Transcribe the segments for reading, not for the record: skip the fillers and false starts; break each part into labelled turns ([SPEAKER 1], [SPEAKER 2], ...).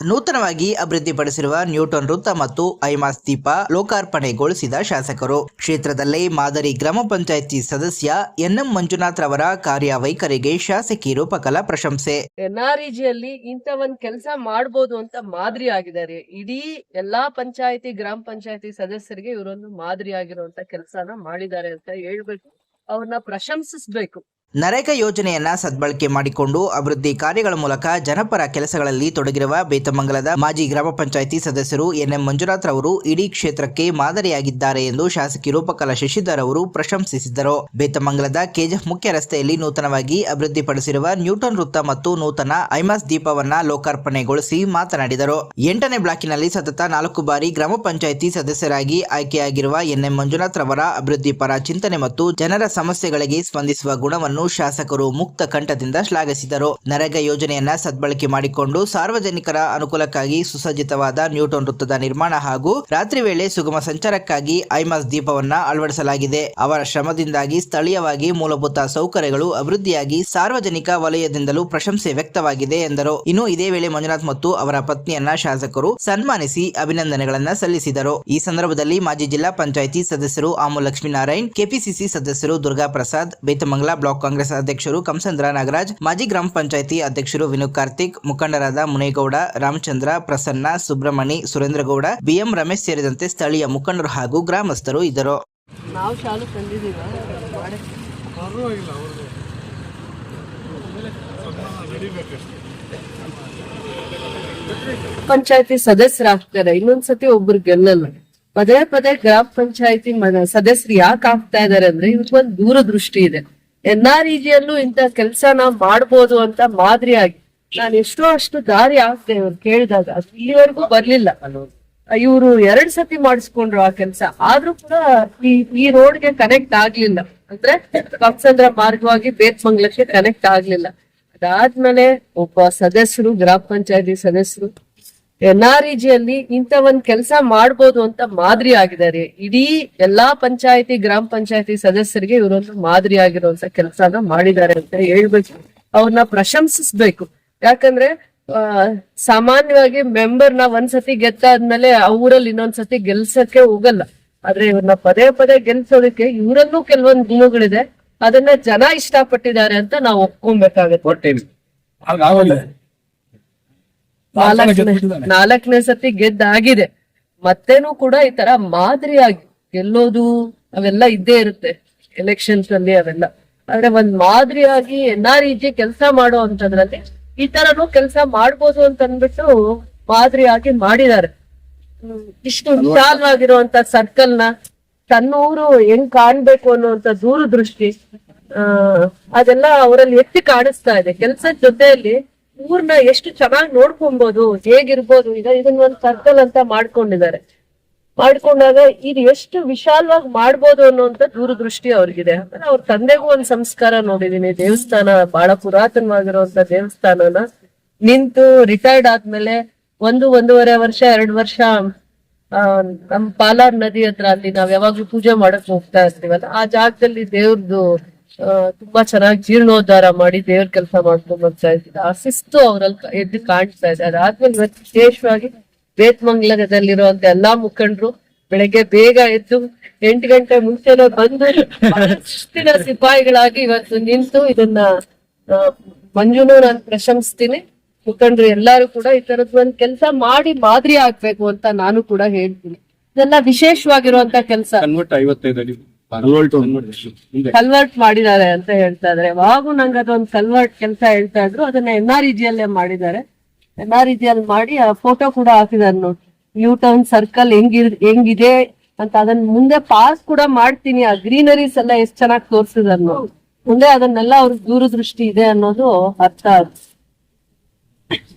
[SPEAKER 1] ನೂತನವಾಗಿ ಅಭಿವೃದ್ಧಿಪಡಿಸಿರುವ ನ್ಯೂಟನ್ ವೃತ್ತ ಮತ್ತು ಐಮಾಸ್ ದೀಪ ಲೋಕಾರ್ಪಣೆಗೊಳಿಸಿದ ಶಾಸಕರು. ಕ್ಷೇತ್ರದಲ್ಲೇ ಮಾದರಿ ಗ್ರಾಮ ಪಂಚಾಯಿತಿ ಸದಸ್ಯ ಎನ್ಎಂ ಮಂಜುನಾಥ್ ರವರ ಕಾರ್ಯವೈಖರಿಗೆ ಶಾಸಕಿ ರೂಪಕಲಾ ಪ್ರಶಂಸೆ.
[SPEAKER 2] ಎನ್ಆರ್ಇಜಿಯಲ್ಲಿ ಇಂಥ ಒಂದ್ ಕೆಲಸ ಮಾಡಬಹುದು ಅಂತ ಮಾದರಿ ಆಗಿದ್ದಾರೆ. ಇಡೀ ಎಲ್ಲಾ ಪಂಚಾಯತಿ ಗ್ರಾಮ ಪಂಚಾಯತಿ ಸದಸ್ಯರಿಗೆ ಇವರೊಂದು ಮಾದರಿ ಆಗಿರುವಂತ ಕೆಲಸನ ಮಾಡಿದ್ದಾರೆ ಅಂತ ಹೇಳ್ಬೇಕು, ಅವ್ರನ್ನ ಪ್ರಶಂಸಿಸಬೇಕು.
[SPEAKER 1] ನರೇಗಾ ಯೋಜನೆಯನ್ನ ಸದ್ಬಳಕೆ ಮಾಡಿಕೊಂಡು ಅಭಿವೃದ್ಧಿ ಕಾರ್ಯಗಳ ಮೂಲಕ ಜನಪರ ಕೆಲಸಗಳಲ್ಲಿ ತೊಡಗಿರುವ ಬೇತಮಂಗಲದ ಮಾಜಿ ಗ್ರಾಮ ಪಂಚಾಯಿತಿ ಸದಸ್ಯರು ಎನ್ಎಂ ಮಂಜುನಾಥ್ ರವರು ಇಡೀ ಕ್ಷೇತ್ರಕ್ಕೆ ಮಾದರಿಯಾಗಿದ್ದಾರೆ ಎಂದು ಶಾಸಕಿ ರೂಪಕಲಾ ಶಶಿಧರ್ ಅವರು ಪ್ರಶಂಸಿಸಿದರು. ಬೇತಮಂಗಲದ ಕೆಜಿಎಫ್ ಮುಖ್ಯ ರಸ್ತೆಯಲ್ಲಿ ನೂತನವಾಗಿ ಅಭಿವೃದ್ಧಿಪಡಿಸಿರುವ ನ್ಯೂಟನ್ ವೃತ್ತ ಮತ್ತು ನೂತನ ಐಮಾಸ್ ದೀಪವನ್ನ ಲೋಕಾರ್ಪಣೆಗೊಳಿಸಿ ಮಾತನಾಡಿದರು. 8ನೇ ಬ್ಲಾಕಿನಲ್ಲಿ ಸತತ 4 ಬಾರಿ ಗ್ರಾಮ ಪಂಚಾಯಿತಿ ಸದಸ್ಯರಾಗಿ ಆಯ್ಕೆಯಾಗಿರುವ ಎನ್ಎಂ ಮಂಜುನಾಥ್ ರವರ ಅಭಿವೃದ್ಧಿ ಪರ ಚಿಂತನೆ ಮತ್ತು ಜನರ ಸಮಸ್ಯೆಗಳಿಗೆ ಸ್ಪಂದಿಸುವ ಗುಣವನ್ನು ಶಾಸಕರು ಮುಕ್ತ ಕಂಠದಿಂದ ಶ್ಲಾಘಿಸಿದರು. ನರೇಗಾ ಯೋಜನೆಯನ್ನ ಸದ್ಬಳಕೆ ಮಾಡಿಕೊಂಡು ಸಾರ್ವಜನಿಕರ ಅನುಕೂಲಕ್ಕಾಗಿ ಸುಸಜ್ಜಿತವಾದ ನ್ಯೂಟನ್ ವೃತ್ತದ ನಿರ್ಮಾಣ ಹಾಗೂ ರಾತ್ರಿ ವೇಳೆ ಸುಗಮ ಸಂಚಾರಕ್ಕಾಗಿ ಐಮಾಸ್ ದೀಪವನ್ನ ಅಳವಡಿಸಲಾಗಿದೆ. ಅವರ ಶ್ರಮದಿಂದಾಗಿ ಸ್ಥಳೀಯವಾಗಿ ಮೂಲಭೂತ ಸೌಕರ್ಯಗಳು ಅಭಿವೃದ್ಧಿಯಾಗಿ ಸಾರ್ವಜನಿಕ ವಲಯದಿಂದಲೂ ಪ್ರಶಂಸೆ ವ್ಯಕ್ತವಾಗಿದೆ ಎಂದರು. ಇನ್ನು ಇದೇ ವೇಳೆ ಮಂಜುನಾಥ್ ಮತ್ತು ಅವರ ಪತ್ನಿಯನ್ನ ಶಾಸಕರು ಸನ್ಮಾನಿಸಿ ಅಭಿನಂದನೆಗಳನ್ನ ಸಲ್ಲಿಸಿದರು. ಈ ಸಂದರ್ಭದಲ್ಲಿ ಮಾಜಿ ಜಿಲ್ಲಾ ಪಂಚಾಯಿತಿ ಸದಸ್ಯರು ಆಮು ಲಕ್ಷ್ಮೀನಾರಾಯಣ್, ಕೆಪಿಸಿಸಿ ಸದಸ್ಯರು ದುರ್ಗಾ ಪ್ರಸಾದ್, ಬೇತಮಂಗಲ ಬ್ಲಾಕ್ ಕಾಂಗ್ರೆಸ್ ಅಧ್ಯಕ್ಷರು ಕಂಸಂದ್ರ ನಾಗರಾಜ್, ಮಾಜಿ ಗ್ರಾಮ ಪಂಚಾಯಿತಿ ಅಧ್ಯಕ್ಷರು ವಿನು ಕಾರ್ತಿಕ್, ಮುಖಂಡರಾದ ಮುನೇಗೌಡ, ರಾಮಚಂದ್ರ, ಪ್ರಸನ್ನ, ಸುಬ್ರಹ್ಮಣಿ, ಸುರೇಂದ್ರಗೌಡ, ಬಿಎಂ ರಮೇಶ್ ಸೇರಿದಂತೆ ಸ್ಥಳೀಯ ಮುಖಂಡರು ಹಾಗೂ ಗ್ರಾಮಸ್ಥರು ಇದ್ದರು.
[SPEAKER 2] ಪಂಚಾಯತಿ ಸದಸ್ಯರಾಗ್ತಾರೆ, ಇನ್ನೊಂದ್ಸತಿ ಒಬ್ರು ಗೆಲ್ಲಲ್ಲ. ಪದೇ ಪದೇ ಗ್ರಾಮ ಪಂಚಾಯತಿ ಸದಸ್ಯರು ಯಾಕೆ ಆಗ್ತಾ ಇದಾರೆ ಅಂದ್ರೆ ಇವತ್ತೊಂದು ದೂರದೃಷ್ಟಿ ಇದೆ. ಎನ್ಆರ್ಇಜಿಯಲ್ಲೂ ಇಂತ ಕೆಲ್ಸನ ಮಾಡ್ಬೋದು ಅಂತ ಮಾದರಿಯಾಗಿ ನಾನು ಎಷ್ಟೋ ಅಷ್ಟು ದಾರಿ ಆಗ್ತದೆ ಇವ್ರು ಕೇಳಿದಾಗ, ಅದು ಇಲ್ಲಿವರೆಗೂ ಬರ್ಲಿಲ್ಲ. ಇವ್ರು 2 ಸತಿ ಮಾಡಿಸ್ಕೊಂಡ್ರು ಆ ಕೆಲ್ಸ, ಆದ್ರೂ ಕೂಡ ಈ ರೋಡ್ಗೆ ಕನೆಕ್ಟ್ ಆಗ್ಲಿಲ್ಲ. ಅಂದ್ರೆ ಕಂಸಂದ್ರ ಮಾರ್ಗವಾಗಿ ಬೇತಮಂಗಲಕ್ಕೆ ಕನೆಕ್ಟ್ ಆಗ್ಲಿಲ್ಲ. ಅದಾದ್ಮೇಲೆ ಒಬ್ಬ ಸದಸ್ಯರು, ಗ್ರಾಮ ಪಂಚಾಯತಿ ಸದಸ್ಯರು ಎನ್ಆರ್ಇಜಿಯಲ್ಲಿ ಇಂಥ ಒಂದ್ ಕೆಲಸ ಮಾಡ್ಬೋದು ಅಂತ ಮಾದರಿ ಆಗಿದ್ದಾರೆ. ಇಡೀ ಎಲ್ಲಾ ಪಂಚಾಯತಿ ಗ್ರಾಮ ಪಂಚಾಯತಿ ಸದಸ್ಯರಿಗೆ ಇವರೊಂದು ಮಾದರಿ ಆಗಿರುವಂತ ಕೆಲಸನ ಮಾಡಿದ್ದಾರೆ ಅಂತ ಹೇಳ್ಬೇಕು, ಅವ್ರನ್ನ ಪ್ರಶಂಸಿಸ್ಬೇಕು. ಯಾಕಂದ್ರೆ ಸಾಮಾನ್ಯವಾಗಿ ಮೆಂಬರ್ನ ಒಂದ್ಸತಿ ಗೆದ್ದಾದ್ಮೇಲೆ ಊರಲ್ಲಿ ಇನ್ನೊಂದ್ಸತಿ ಗೆಲ್ಸಕ್ಕೆ ಹೋಗಲ್ಲ. ಆದ್ರೆ ಇವ್ರನ್ನ ಪದೇ ಪದೇ ಗೆಲ್ಸೋದಕ್ಕೆ ಇವರಲ್ಲೂ ಕೆಲವೊಂದು ಗುಣಗಳಿದೆ, ಅದನ್ನ ಜನ ಇಷ್ಟಪಟ್ಟಿದ್ದಾರೆ ಅಂತ ನಾವು ಒಪ್ಕೊಬೇಕಾಗತ್ತೆ. 4ನೇ ಸತಿ ಗೆದ್ದಾಗಿದೆ, ಮತ್ತೇನು ಕೂಡ ಈ ತರ ಮಾದರಿಯಾಗಿ ಗೆಲ್ಲೋದು ಅವೆಲ್ಲ ಇದ್ದೇ ಇರುತ್ತೆ ಎಲೆಕ್ಷನ್ಸ್ ಅಲ್ಲಿ ಅವೆಲ್ಲ. ಆದ್ರೆ ಒಂದ್ ಮಾದರಿಯಾಗಿ ಎನ್ಆರ್ಇಜಿ ಕೆಲಸ ಮಾಡೋ ಅಂತದ್ರಲ್ಲಿ ಈ ತರನು ಕೆಲಸ ಮಾಡ್ಬೋದು ಅಂತ ಅಂದ್ಬಿಟ್ಟು ಮಾದರಿಯಾಗಿ ಮಾಡಿದ್ದಾರೆ. ಇಷ್ಟು ವಿಶಾಲವಾಗಿರುವಂತ ಸರ್ಕಲ್ ನ ತನ್ನ ಊರು ಹೆಂಗ್ ಕಾಣ್ಬೇಕು ಅನ್ನುವಂತ ದೂರದೃಷ್ಟಿ ಅದೆಲ್ಲ ಅವರಲ್ಲಿ ಎತ್ತಿ ಕಾಣಿಸ್ತಾ ಇದೆ. ಕೆಲ್ಸದ ಜೊತೆಯಲ್ಲಿ ಊರ್ನ ಎಷ್ಟು ಚೆನ್ನಾಗಿ ನೋಡ್ಕೊಬಹುದು, ಹೇಗಿರ್ಬೋದು. ಈಗ ಇದನ್ನ ಒಂದ್ ಸರ್ಕಲ್ ಅಂತ ಮಾಡ್ಕೊಂಡಿದ್ದಾರೆ. ಮಾಡ್ಕೊಂಡಾಗ ಇದು ಎಷ್ಟು ವಿಶಾಲವಾಗಿ ಮಾಡ್ಬೋದು ಅನ್ನುವಂತ ದೂರದೃಷ್ಟಿ ಅವ್ರಿಗಿದೆ. ಆಮೇಲೆ ಅವ್ರ ತಂದೆಗೂ ಒಂದ್ ಸಂಸ್ಕಾರ ನೋಡಿದೀನಿ. ದೇವಸ್ಥಾನ ಬಹಳ ಪುರಾತನವಾಗಿರುವಂತ ದೇವಸ್ಥಾನನ ನಿಂತು ರಿಟೈರ್ಡ್ ಆದ್ಮೇಲೆ 1.5 ವರ್ಷ 2 ವರ್ಷ ನಮ್ ಪಾಲಾರ್ ನದಿ ಹತ್ರ ಅಲ್ಲಿ ನಾವ್ ಯಾವಾಗ್ಲೂ ಪೂಜೆ ಮಾಡಕ್ ಹೋಗ್ತಾ ಇರ್ತೀವಲ್ಲ, ಆ ಜಾಗದಲ್ಲಿ ದೇವ್ರದ್ದು ತುಂಬಾ ಚೆನ್ನಾಗಿ ಜೀರ್ಣೋದ್ಧಾರ ಮಾಡಿ ದೇವ್ರ ಕೆಲಸ ಮಾಡ್ಕೊಂಡ್ ಬರ್ತಾ ಇದ್ದಿದ್ದು. ಆ ಶಿಸ್ತು ಅವ್ರಲ್ಲಿ ಎದ್ದು ಕಾಣಿಸ್ತಾ ಇದೆ. ಅದಾದ್ಮೇಲೆ ಇವತ್ತು ವಿಶೇಷವಾಗಿ ಬೇತಮಂಗಲದಲ್ಲಿರುವಂತ ಎಲ್ಲಾ ಮುಖಂಡರು ಬೆಳಗ್ಗೆ ಬೇಗ ಎದ್ದು 8 ಗಂಟೆ ಮುಂಚೆನೆ ಬಂದು ಶಿಸ್ತಿನ ಸಿಪಾಯಿಗಳಾಗಿ ಇವತ್ತು ನಿಂತು ಇದನ್ನ ಮಂಜುನು ನಾನು ಪ್ರಶಂಸ್ತೀನಿ. ಮುಖಂಡರು ಎಲ್ಲಾರು ಕೂಡ ಈ ತರದ್ ಒಂದ್ ಕೆಲಸ ಮಾಡಿ ಮಾದರಿ ಆಗ್ಬೇಕು ಅಂತ ನಾನು ಕೂಡ ಹೇಳ್ತೀನಿ. ಇದೆಲ್ಲ ವಿಶೇಷವಾಗಿರುವಂತ ಕೆಲಸ. ಕನ್ವರ್ಟ್ ಮಾಡಿದ್ದಾರೆ ಅಂತ ಹೇಳ್ತಾ ಇದಾರೆ. ಯಾವಾಗೂ ನಂಗೆ ಅದೊಂದು ಕನ್ವರ್ಟ್ ಕೆಲಸ ಹೇಳ್ತಾ ಇದ್ರು, ಅದನ್ನ ಎನ್ಆರ್ಇಜಿಯಲ್ಲೇ ಮಾಡಿದ್ದಾರೆ. ಎನ್ಆರ್ಇಜಿಯಲ್ಲಿ ಮಾಡಿ ಆ ಫೋಟೋ ಕೂಡ ಹಾಕಿದಾರೆ ನೋಡಿ. ನ್ಯೂಟನ್ ಸರ್ಕಲ್ ಹೆಂಗಿದೆ ಅಂತ ಅದನ್ನ ಮುಂದೆ ಪಾಸ್ ಕೂಡ ಮಾಡ್ತೀನಿ. ಆ ಗ್ರೀನರೀಸ್ ಎಲ್ಲ ಎಷ್ಟ್ ಚೆನ್ನಾಗಿ ತೋರ್ಸಿದಾರೆ ನೋಡಿ. ಮುಂದೆ ಅದನ್ನೆಲ್ಲ ಅವ್ರ ದೂರದೃಷ್ಟಿ ಇದೆ ಅನ್ನೋದು ಅರ್ಥ ಆಗುತ್ತೆ.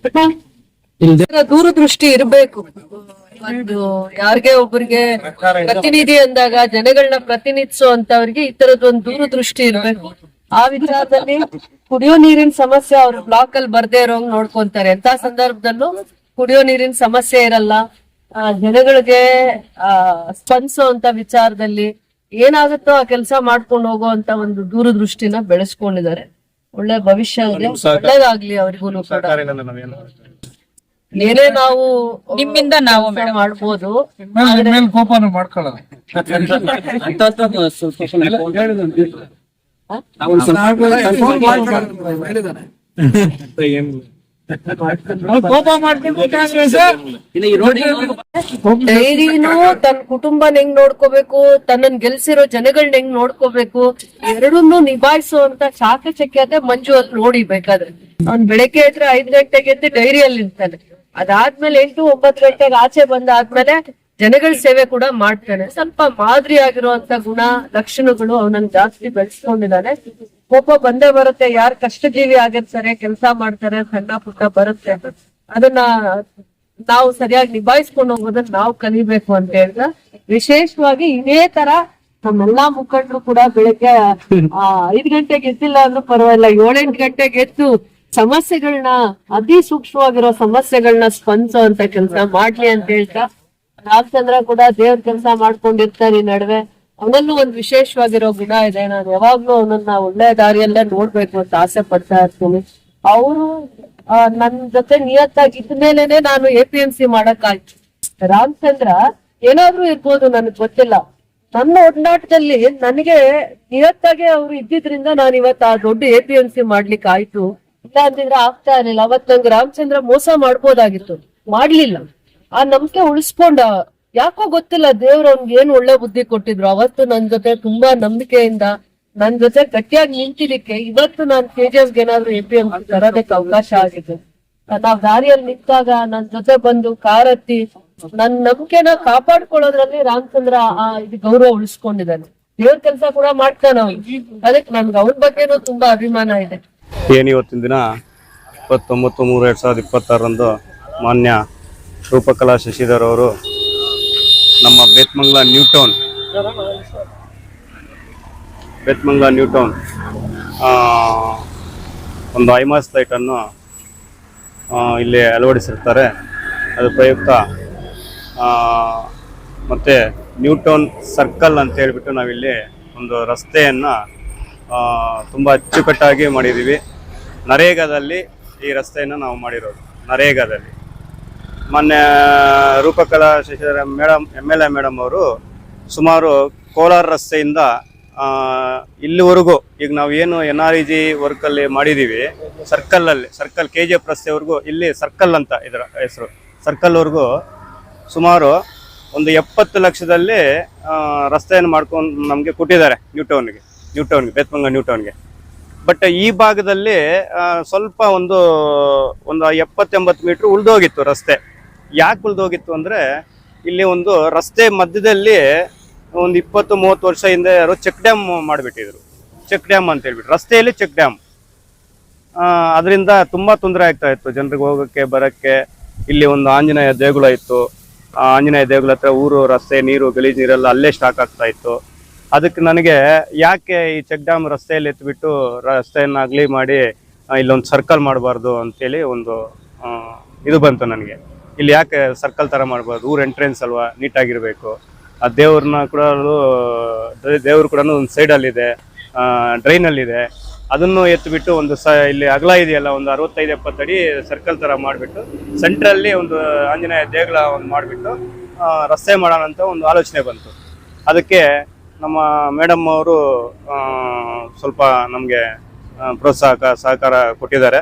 [SPEAKER 2] ದೂರದೃಷ್ಟಿ ಇರ್ಬೇಕು. ಒಂದು ಯಾರಿಗೆ ಒಬ್ಬರಿಗೆ ಪ್ರತಿನಿಧಿ ಅಂದಾಗ ಜನಗಳನ್ನ ಪ್ರತಿನಿಧಿಸೋ ಅಂತವ್ರಿಗೆ ಈ ತರದೊಂದು ದೂರದೃಷ್ಟಿ ಇರ್ಬೇಕು. ಆ ವಿಚಾರದಲ್ಲಿ ಕುಡಿಯೋ ನೀರಿನ ಸಮಸ್ಯೆ ಅವ್ರು ಬ್ಲಾಕ್ ಅಲ್ಲಿ ಬರ್ದೇ ಇರೋಂಗ್ ನೋಡ್ಕೊಂತಾರೆ. ಎಂತ ಸಂದರ್ಭದಲ್ಲೂ ಕುಡಿಯೋ ನೀರಿನ ಸಮಸ್ಯೆ ಇರಲ್ಲ. ಜನಗಳಿಗೆ ಸ್ಪಂದಿಸೋ ಅಂತ ವಿಚಾರದಲ್ಲಿ ಏನಾಗುತ್ತೋ ಆ ಕೆಲಸ ಮಾಡ್ಕೊಂಡು ಹೋಗುವಂತ ಒಂದು ದೂರದೃಷ್ಟಿನ ಬೆಳೆಸ್ಕೊಂಡಿದ್ದಾರೆ. ಒಳ್ಳೆ ಭವಿಷ್ಯ ಇದೆ, ಒಳ್ಳೇದಾಗ್ಲಿ ಅವ್ರಿಗೂ ಕೂಡ. ಏನೇ ನಾವು
[SPEAKER 3] ನಿಮ್ಮಿಂದ ನಾವು
[SPEAKER 2] ಕೆಲ್ಸ ಮಾಡ್ಬೋದು.
[SPEAKER 4] ಮೇಲೆ ಕೋಪನ ಮಾಡ್ಕೊಳ್ಳೋದು. ಕೋಪ ಮಾಡ್ಬೇಕು ಕಾಂಗ್ರೆಸ್.
[SPEAKER 2] ಡೈರಿನೂ ತನ್ನ ಕುಟುಂಬನ ಹೆಂಗ್ ನೋಡ್ಕೋಬೇಕು, ತನ್ನನ್ ಗೆಲ್ಸಿರೋ ಜನಗಳನ್ನ ಹೆಂಗ್ ನೋಡ್ಕೋಬೇಕು, ಎರಡನ್ನೂ ನಿಭಾಯಿಸುವಂತ ಚಾಕಚಕ್ಯತೆ ಮಂಜು ಅದ್ ನೋಡಿ ಬೇಕಾದ್ರೆ. ಅವ್ನ್ ಬೆಳಗ್ಗೆ ಎದ್ರೆ 5 ಗಂಟೆಗೆ ಎದ್ದು ಡೈರಿಯಲ್ಲಿ ಇರ್ತಾನೆ. ಅದಾದ್ಮೇಲೆ 8-9 ಗಂಟೆಗೆ ಆಚೆ ಬಂದಾದ್ಮೇಲೆ ಜನಗಳ ಸೇವೆ ಕೂಡ ಮಾಡ್ತಾನೆ. ಸ್ವಲ್ಪ ಮಾದರಿ ಆಗಿರುವಂತ ಗುಣ ಲಕ್ಷಣಗಳು ಅವನನ್ನ ಜಾಸ್ತಿ ಬೆಳೆಸ್ಕೊಂಡಿದ್ದಾನೆ. ಕೋಪ ಬಂದೇ ಬರುತ್ತೆ, ಯಾರು ಕಷ್ಟಜೀವಿ ಆಗಿರ್ತಾರೆ, ಕೆಲಸ ಮಾಡ್ತಾರೆ, ಸಣ್ಣ ಪುಟ್ಟ ಬರುತ್ತೆ. ಅದನ್ನ ನಾವು ಸರಿಯಾಗಿ ನಿಭಾಯಿಸ್ಕೊಂಡು ಹೋಗೋದನ್ನ ನಾವು ಕಲಿಬೇಕು ಅಂತ ಹೇಳಿದ್ರೆ, ವಿಶೇಷವಾಗಿ ಇದೇ ತರ ನಮ್ಮೆಲ್ಲಾ ಮುಖಂಡರು ಕೂಡ ಬೆಳಗ್ಗೆ 5 ಗಂಟೆಗೆ ಎದ್ದಿಲ್ಲ ಅಂದ್ರೂ ಪರವಾಗಿಲ್ಲ, 7-8 ಗಂಟೆಗೆ ಎದ್ದು ಸಮಸ್ಯೆಗಳನ್ನ, ಅತಿ ಸೂಕ್ಷ್ಮವಾಗಿರೋ ಸಮಸ್ಯೆಗಳನ್ನ ಸ್ಪಂದಿಸೋ ಅಂತ ಕೆಲಸ ಮಾಡ್ಲಿ ಅಂತ ಹೇಳ್ತಾ, ರಾಮಚಂದ್ರ ಕೂಡ ದೇವ್ರ ಕೆಲಸ ಮಾಡ್ಕೊಂಡಿರ್ತಾನೆ ಈ ನಡುವೆ. ಅವನಲ್ಲೂ ಒಂದು ವಿಶೇಷವಾಗಿರೋ ಗುಣ ಇದೆ. ನಾನು ಯಾವಾಗ್ಲೂ ಅವನನ್ನ ಒಳ್ಳೆ ದಾರಿಯಲ್ಲೇ ನೋಡ್ಬೇಕು ಅಂತ ಆಸೆ ಪಡ್ತಾ ಇರ್ತೀನಿ. ಅವರು ನನ್ ಜೊತೆ ನಿಯತ್ತಾಗಿದ್ದ ಮೇಲೆನೆ ನಾನು APMC ಮಾಡಕ್ಕಾಯ್ತು. ರಾಮಚಂದ್ರ ಏನಾದ್ರೂ ಇರ್ಬೋದು, ನನಗ್ ಗೊತ್ತಿಲ್ಲ. ನನ್ನ ಒಡನಾಟದಲ್ಲಿ ನನಗೆ ನಿಯತ್ತಾಗೆ ಅವ್ರು ಇದ್ದಿದ್ರಿಂದ ನಾನು ಇವತ್ತು ಆ ದೊಡ್ಡ APMC ಮಾಡ್ಲಿಕ್ಕೆ ಆಯ್ತು. ಇಲ್ಲ ಅಂತಿದ್ರೆ ಆಗ್ತಾ ಇರ್ಲಿಲ್ಲ. ಅವತ್ ನಂಗೆ ರಾಮಚಂದ್ರ ಮೋಸ ಮಾಡ್ಬೋದಾಗಿತ್ತು, ಮಾಡ್ಲಿಲ್ಲ. ಆ ನಂಬಿಕೆ ಉಳಿಸ್ಕೊಂಡ. ಯಾಕೋ ಗೊತ್ತಿಲ್ಲ, ದೇವ್ರು ಅವ್ನ್ಗೆ ಏನ್ ಒಳ್ಳೆ ಬುದ್ಧಿ ಕೊಟ್ಟಿದ್ರು. ಅವತ್ತು ನನ್ ಜೊತೆ ತುಂಬಾ ನಂಬಿಕೆಯಿಂದ ನನ್ ಜೊತೆ ಗಟ್ಟಿಯಾಗಿ ನಿಂತಿದ್ದಕ್ಕೆ ಇವತ್ತು ನಾನ್ KGF ಏನಾದ್ರು APMC ತರೋದಕ್ಕೆ ಅವಕಾಶ ಆಗಿದೆ. ನಾವ್ ದಾರಿಯಲ್ಲಿ ನಿಂತಾಗ ನನ್ ಜೊತೆ ಬಂದು ಕಾರತ್ತಿ ನನ್ ನಂಬಿಕೆನ ಕಾಪಾಡ್ಕೊಳ್ಳೋದ್ರಲ್ಲಿ ರಾಮಚಂದ್ರ ಇದು ಗೌರವ ಉಳಿಸ್ಕೊಂಡಿದ್ದಾನೆ. ದೇವ್ರ ಕೆಲಸ ಕೂಡ ಮಾಡ್ತಾನ ಅವ್ನು. ಅದಕ್ಕೆ ನನ್ಗೆ ಅವ್ರ ಬಗ್ಗೆನೂ ತುಂಬಾ ಅಭಿಮಾನ ಇದೆ.
[SPEAKER 5] ಇವತ್ತಿನ ದಿನ 29/3/2026 ಮಾನ್ಯ ರೂಪಕಲಾ ಶಶಿಧರ್ ಅವರು ನಮ್ಮ ಬೇತ್ಮಂಗ್ಲ ನ್ಯೂ ಟೌನ್ ಒಂದು ಐಮಾಸ್ ಲೈಟನ್ನು ಇಲ್ಲಿ ಅಳವಡಿಸಿರ್ತಾರೆ. ಅದು ಪ್ರಯುಕ್ತ ಮತ್ತು ನ್ಯೂ ಟೌನ್ ಸರ್ಕಲ್ ಅಂತ ಹೇಳಿಬಿಟ್ಟು ನಾವಿಲ್ಲಿ ಒಂದು ರಸ್ತೆಯನ್ನು ತುಂಬ ಅಚ್ಚುಕಟ್ಟಾಗಿ ಮಾಡಿದ್ದೀವಿ. ನರೇಗಾದಲ್ಲಿ ಈ ರಸ್ತೆಯನ್ನು ನಾವು ಮಾಡಿರೋದು. ನರೇಗಾದಲ್ಲಿ ಮೊನ್ನೆ ರೂಪಕಲಾ ಶಶಿಧರ MLA ಮೇಡಮ್ ಅವರು ಸುಮಾರು ಕೋಲಾರ ರಸ್ತೆಯಿಂದ ಇಲ್ಲಿವರೆಗೂ ಈಗ ನಾವು ಏನು NREG ವರ್ಕಲ್ಲಿ ಮಾಡಿದ್ದೀವಿ, ಸರ್ಕಲ್ KGF ರಸ್ತೆವರೆಗೂ, ಇಲ್ಲಿ ಸರ್ಕಲ್ ಅಂತ ಇದರ ಹೆಸರು, ಸರ್ಕಲ್ವರೆಗೂ ಸುಮಾರು ಒಂದು 70 ಲಕ್ಷದಲ್ಲಿ ರಸ್ತೆಯನ್ನು ಮಾಡ್ಕೊಂಡು ನಮಗೆ ಕೊಟ್ಟಿದ್ದಾರೆ ನ್ಯೂ ಟೌನ್ಗೆ ಬೇತ್ಮಂಗ ನ್ಯೂ ಟೌನ್ಗೆ. ಬಟ್ ಈ ಭಾಗದಲ್ಲಿ ಸ್ವಲ್ಪ ಒಂದು 70-80 ಮೀಟ್ರ್ ಉಳ್ದೋಗಿತ್ತು ರಸ್ತೆ. ಯಾಕೆ ಉಳ್ದೋಗಿತ್ತು ಅಂದರೆ, ಇಲ್ಲಿ ಒಂದು ರಸ್ತೆ ಮಧ್ಯದಲ್ಲಿ ಒಂದು 20-30 ವರ್ಷ ಹಿಂದೆ ಯಾರು ಚೆಕ್ ಡ್ಯಾಮ್ ಮಾಡಿಬಿಟ್ಟಿದ್ರು. ಚೆಕ್ ಡ್ಯಾಮ್ ಅಂತ ಹೇಳ್ಬಿಟ್ಟು ರಸ್ತೆಯಲ್ಲಿ ಚೆಕ್ ಡ್ಯಾಮ್. ಅದರಿಂದ ತುಂಬ ತೊಂದರೆ ಆಗ್ತಾ ಇತ್ತು ಜನರಿಗೆ ಹೋಗೋಕ್ಕೆ ಬರೋಕ್ಕೆ. ಇಲ್ಲಿ ಒಂದು ಆಂಜನೇಯ ದೇಗುಲ ಇತ್ತು. ಆಂಜನೇಯ ದೇಗುಲ ಹತ್ರ ಊರು ರಸ್ತೆ ನೀರು ಗಲೀಜು ನೀರೆಲ್ಲ ಅಲ್ಲೇ ಸ್ಟಾಕ್ ಆಗ್ತಾ ಇತ್ತು. ಅದಕ್ಕೆ ನನಗೆ ಯಾಕೆ ಈ ಚೆಕ್ ಡ್ಯಾಮ್ ರಸ್ತೆಯಲ್ಲಿ ಎತ್ಬಿಟ್ಟು ರಸ್ತೆಯನ್ನು ಅಗಲಿ ಮಾಡಿ ಇಲ್ಲೊಂದು ಸರ್ಕಲ್ ಮಾಡಬಾರ್ದು ಅಂತೇಳಿ ಒಂದು ಇದು ಬಂತು ನನಗೆ. ಇಲ್ಲಿ ಯಾಕೆ ಸರ್ಕಲ್ ಥರ ಮಾಡಬಾರ್ದು, ಊರು ಎಂಟ್ರೆನ್ಸ್ ಅಲ್ವಾ, ನೀಟಾಗಿರಬೇಕು. ಆ ದೇವ್ರನ್ನ ಕೂಡ ದೇವ್ರು ಕೂಡ ಒಂದು ಸೈಡಲ್ಲಿದೆ, ಡ್ರೈನಲ್ಲಿದೆ. ಅದನ್ನು ಎತ್ತಿಬಿಟ್ಟು ಒಂದು ಇಲ್ಲಿ ಅಗಲ ಇದೆಯಲ್ಲ, ಒಂದು 65-70 ಅಡಿ ಸರ್ಕಲ್ ಥರ ಮಾಡಿಬಿಟ್ಟು ಸೆಂಟ್ರಲ್ಲಿ ಒಂದು ಆಂಜನೇಯ ದೇಗುಲ ಒಂದು ಮಾಡಿಬಿಟ್ಟು ರಸ್ತೆ ಮಾಡೋಣ ಅಂತ ಒಂದು ಆಲೋಚನೆ ಬಂತು. ಅದಕ್ಕೆ ನಮ್ಮ ಮೇಡಮ್ ಅವರು ಸ್ವಲ್ಪ ನಮಗೆ ಸಹಕಾರ ಕೊಟ್ಟಿದ್ದಾರೆ.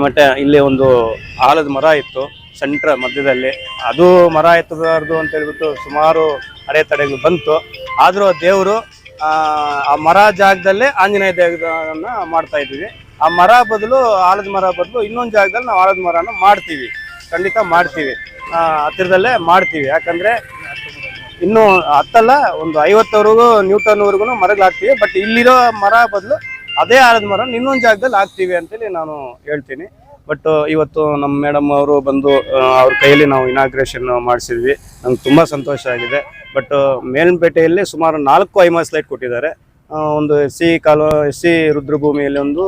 [SPEAKER 5] ಮತ್ತು ಇಲ್ಲಿ ಒಂದು ಆಲದ ಮರ ಇತ್ತು ಸೆಂಟ್ರ್ ಮಧ್ಯದಲ್ಲಿ. ಅದು ಮರ ಎತ್ತಬಾರ್ದು ಅಂತ ಹೇಳ್ಬಿಟ್ಟು ಸುಮಾರು ಅಡೆತಡೆಗಳು ಬಂತು. ಆದರೂ ದೇವರು ಆ ಮರ ಜಾಗದಲ್ಲೇ ಆಂಜನೇಯ ದೇವರನ್ನ ಮಾಡ್ತಾ ಇದ್ದೀವಿ. ಆ ಮರ ಬದಲು ಆಲದ ಮರ ಬದಲು ಇನ್ನೊಂದು ಜಾಗದಲ್ಲಿ ನಾವು ಆಲದ ಮರನ ಮಾಡ್ತೀವಿ, ಖಂಡಿತ ಮಾಡ್ತೀವಿ. ಹತ್ತಿರದಲ್ಲೇ ಮಾಡ್ತೀವಿ. ಯಾಕಂದರೆ ಇನ್ನೂ ಹತ್ತಲ್ಲ, ಒಂದು 50ವರೆಗೂ ನ್ಯೂಟನ್ವರೆಗೂ ಮರಗಳಾಗ್ತೀವಿ. ಬಟ್ ಇಲ್ಲಿರೋ ಮರ ಬದಲು ಅದೇ ಆಲದ ಮರ ಇನ್ನೊಂದು ಜಾಗದಲ್ಲಿ ಹಾಕ್ತೀವಿ ಅಂತೇಳಿ ನಾನು ಹೇಳ್ತೀನಿ. ಬಟ್ ಇವತ್ತು ನಮ್ಮ ಮೇಡಮ್ ಅವರು ಬಂದು ಅವ್ರ ಕೈಯಲ್ಲಿ ನಾವು ಇನಾಗ್ರೇಷನ್ ಮಾಡಿಸಿದ್ವಿ. ನಂಗೆ ತುಂಬ ಸಂತೋಷ ಆಗಿದೆ. ಬಟ್ ಮೇಲ್ಪೇಟೆಯಲ್ಲಿ ಸುಮಾರು 4 ಐಮಾಸ್ ಲೈಟ್ ಕೊಟ್ಟಿದ್ದಾರೆ. ಒಂದು SC ರುದ್ರಭೂಮಿಯಲ್ಲಿ ಒಂದು,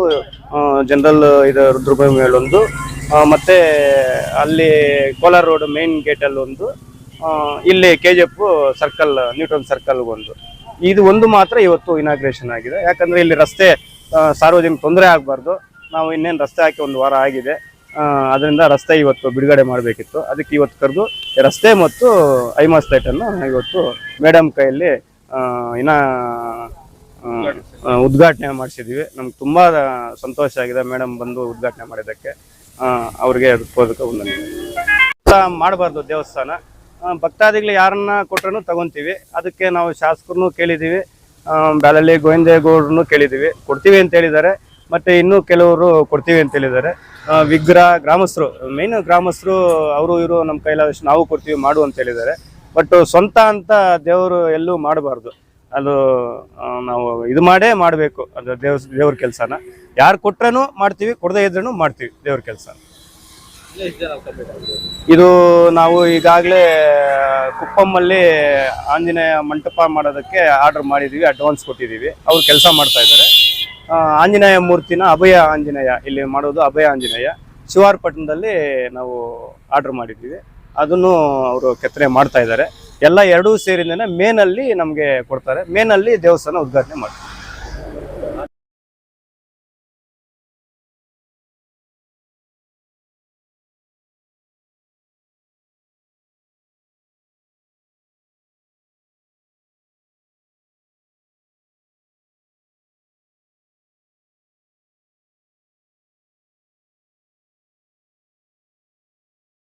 [SPEAKER 5] ಜನರಲ್ ಇದು ರುದ್ರಭೂಮಿಯಲ್ಲಿ ಒಂದು, ಮತ್ತು ಅಲ್ಲಿ ಕೋಲಾರ ರೋಡ್ ಮೇನ್ ಗೇಟಲ್ಲಿ ಒಂದು, ಇಲ್ಲಿ KGF ಸರ್ಕಲ್ ನ್ಯೂ ಟೌನ್ ಸರ್ಕಲ್ಗೊಂದು. ಇದು ಒಂದು ಮಾತ್ರ ಇವತ್ತು ಇನಾಗ್ರೇಷನ್ ಆಗಿದೆ. ಯಾಕಂದರೆ ಇಲ್ಲಿ ರಸ್ತೆ ಸಾರ್ವಜನಿಕ ತೊಂದರೆ ಆಗಬಾರ್ದು. ನಾವು ಇನ್ನೇನು ರಸ್ತೆ ಹಾಕಿ 1 ವಾರ ಆಗಿದೆ. ಅದರಿಂದ ರಸ್ತೆ ಇವತ್ತು ಬಿಡುಗಡೆ ಮಾಡಬೇಕಿತ್ತು. ಅದಕ್ಕೆ ಇವತ್ತು ಕರೆದು ರಸ್ತೆ ಮತ್ತು ಐಮಾಸ್ ಲೈಟನ್ನು ಇವತ್ತು ಮೇಡಮ್ ಕೈಯಲ್ಲಿ ಇನ್ನ ಉದ್ಘಾಟನೆ ಮಾಡಿಸಿದ್ದೀವಿ. ನಮ್ಗೆ ತುಂಬ ಸಂತೋಷ ಆಗಿದೆ ಮೇಡಮ್ ಬಂದು ಉದ್ಘಾಟನೆ ಮಾಡಿದ್ದಕ್ಕೆ. ಅವ್ರಿಗೆ ಹೃತ್ಪೂರ್ವಕ ವಂದನೆಗಳು. ಮಾಡಬಾರ್ದು ದೇವಸ್ಥಾನ, ಭಕ್ತಾದಿಗಳು ಯಾರನ್ನ ಕೊಟ್ರೂ ತಗೊಂತೀವಿ. ಅದಕ್ಕೆ ನಾವು ಶಾಸಕರನ್ನು ಕೇಳಿದ್ದೀವಿ, ಬ್ಯಾಲಳ್ಳಿ ಗೋವಿಂದೇಗೌಡರನ್ನು ಕೇಳಿದ್ದೀವಿ, ಕೊಡ್ತೀವಿ ಅಂತ ಹೇಳಿದ್ದಾರೆ. ಮತ್ತೆ ಇನ್ನೂ ಕೆಲವರು ಕೊಡ್ತೀವಿ ಅಂತ ಹೇಳಿದ್ದಾರೆ. ವಿಗ್ರಹ ಗ್ರಾಮಸ್ಥರು, ಮೇನ್ ಗ್ರಾಮಸ್ಥರು ಅವರು ಇವರು ನಮ್ಮ ಕೈಲಾದಷ್ಟು ನಾವು ಕೊಡ್ತೀವಿ ಮಾಡು ಅಂತ ಹೇಳಿದ್ದಾರೆ. ಬಟ್ ಸ್ವಂತ ಅಂತ ದೇವರು ಎಲ್ಲೂ ಮಾಡಬಾರ್ದು. ಅದು ನಾವು ಇದು ಮಾಡಬೇಕು. ಅದು ದೇವ್ರ ಕೆಲಸನ ಯಾರು ಕೊಟ್ರೂ ಮಾಡ್ತೀವಿ, ಕೊಡದೇ ಇದ್ರೂ ಮಾಡ್ತೀವಿ ದೇವ್ರ ಕೆಲಸ. ಇದು ನಾವು ಈಗಾಗಲೇ ಕುಪ್ಪಮ್ಮಲ್ಲಿ ಆಂಜನೇಯ ಮಂಟಪ ಮಾಡೋದಕ್ಕೆ ಆರ್ಡರ್ ಮಾಡಿದ್ದೀವಿ, ಅಡ್ವಾನ್ಸ್ ಕೊಟ್ಟಿದ್ದೀವಿ. ಅವ್ರು ಕೆಲಸ ಮಾಡ್ತಾ ಇದ್ದಾರೆ. ಆಂಜನೇಯ ಮೂರ್ತಿನ ಅಭಯ ಆಂಜನೇಯ ಇಲ್ಲಿ ಮಾಡೋದು, ಅಭಯ ಆಂಜನೇಯ ಶಿವಾರಪಟ್ಟಣದಲ್ಲಿ ನಾವು ಆರ್ಡರ್ ಮಾಡಿದ್ದೀವಿ. ಅದನ್ನು ಅವರು ಕೆತ್ತನೆ ಮಾಡ್ತಾ ಇದ್ದಾರೆ. ಎಲ್ಲ ಎರಡೂ ಸೇರಿದ್ರೆ ಮೇನಲ್ಲಿ ನಮಗೆ ಕೊಡ್ತಾರೆ. ಮೇನಲ್ಲಿ ದೇವಸ್ಥಾನ ಉದ್ಘಾಟನೆ ಮಾಡ್ತೀವಿ.